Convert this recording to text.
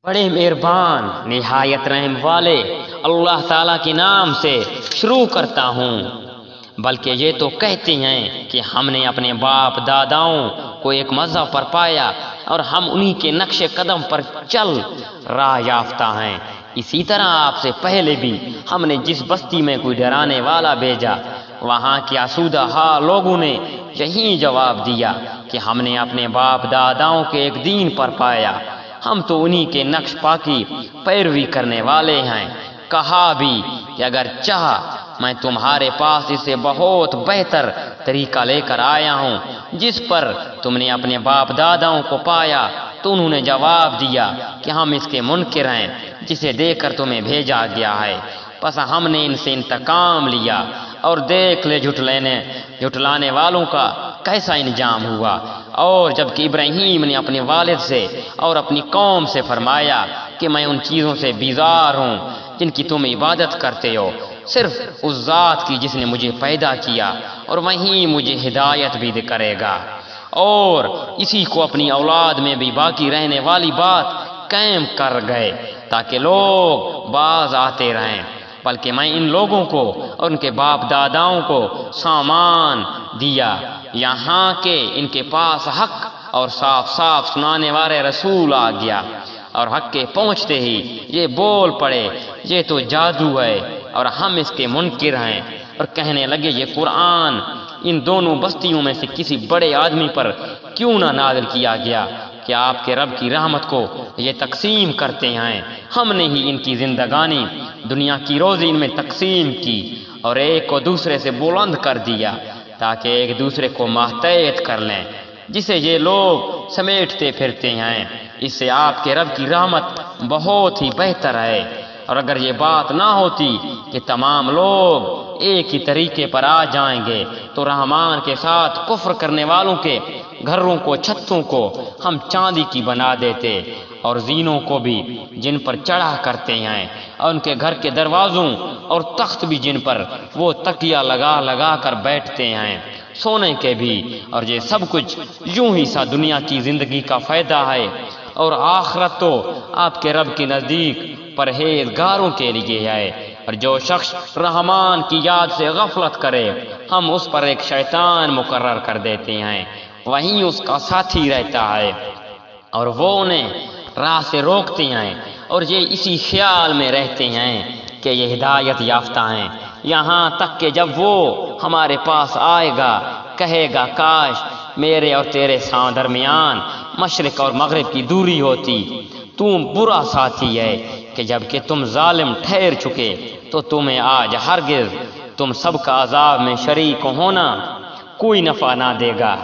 بڑے مہربان نہایت رحم والے اللہ تعالیٰ کے نام سے شروع کرتا ہوں۔ بلکہ یہ تو کہتے ہیں کہ ہم نے اپنے باپ داداؤں کو ایک مذہب پر پایا اور ہم انہی کے نقش قدم پر چل راہ یافتہ ہیں۔ اسی طرح آپ سے پہلے بھی ہم نے جس بستی میں کوئی ڈرانے والا بھیجا، وہاں کے آسودہ حال لوگوں نے یہی جواب دیا کہ ہم نے اپنے باپ داداؤں کے ایک دین پر پایا، ہم تو انہی کے نقش پا کی پیروی کرنے والے ہیں۔ کہا بھی کہ اگر چاہا میں تمہارے پاس اسے بہت بہتر طریقہ لے کر آیا ہوں جس پر تم نے اپنے باپ داداؤں کو پایا، تو انہوں نے جواب دیا کہ ہم اس کے منکر ہیں جسے دے کر تمہیں بھیجا گیا ہے۔ پس ہم نے ان سے انتقام لیا اور دیکھ لے جھٹلانے والوں کا کیسا انجام ہوا۔ اور جبکہ ابراہیم نے اپنے والد سے اور اپنی قوم سے فرمایا کہ میں ان چیزوں سے بیزار ہوں جن کی تم عبادت کرتے ہو، صرف اس ذات کی جس نے مجھے پیدا کیا اور وہی مجھے ہدایت بھی کرے گا، اور اسی کو اپنی اولاد میں بھی باقی رہنے والی بات قائم کر گئے تاکہ لوگ باز آتے رہیں۔ بلکہ میں ان لوگوں کو اور ان کے باپ داداؤں کو سامان دیا، یہاں کہ ان کے پاس حق اور صاف صاف سنانے والے رسول آ گیا، اور حق کے پہنچتے ہی یہ بول پڑے یہ تو جادو ہے اور ہم اس کے منکر ہیں، اور کہنے لگے یہ قرآن ان دونوں بستیوں میں سے کسی بڑے آدمی پر کیوں نہ نازل کیا گیا کہ آپ کے رب کی رحمت کو یہ تقسیم کرتے ہیں۔ ہم نے ہی ان کی زندگانی دنیا کی روزی ان میں تقسیم کی اور ایک کو دوسرے سے بلند کر دیا تاکہ ایک دوسرے کو محتاط کر لیں، جسے یہ لوگ سمیٹتے پھرتے ہیں۔ اس سے آپ کے رب کی رحمت بہت ہی بہتر ہے۔ اور اگر یہ بات نہ ہوتی کہ تمام لوگ ایک ہی طریقے پر آ جائیں گے تو رحمان کے ساتھ کفر کرنے والوں کے گھروں کو، چھتوں کو ہم چاندی کی بنا دیتے، اور زینوں کو بھی جن پر چڑھا کرتے ہیں، اور ان کے گھر کے دروازوں اور تخت بھی جن پر وہ تکیہ لگا لگا کر بیٹھتے ہیں، سونے کے بھی، اور یہ سب کچھ یوں ہی سا دنیا کی زندگی کا فائدہ ہے، اور آخرت تو آپ کے رب کے نزدیک پرہیزگاروں کے لیے ہے۔ اور جو شخص رحمان کی یاد سے غفلت کرے، ہم اس پر ایک شیطان مقرر کر دیتے ہیں، وہیں اس کا ساتھی رہتا ہے اور وہ انہیں راہ سے روکتے ہیں، اور یہ اسی خیال میں رہتے ہیں کہ یہ ہدایت یافتہ ہیں، یہاں تک کہ جب وہ ہمارے پاس آئے گا کہے گا کاش میرے اور تیرے درمیان مشرق اور مغرب کی دوری ہوتی۔ تم برا ساتھی ہے کہ جب کہ تم ظالم ٹھہر چکے تو تمہیں آج ہرگز تم سب کا عذاب میں شریک ہونا کوئی نفع نہ دے گا۔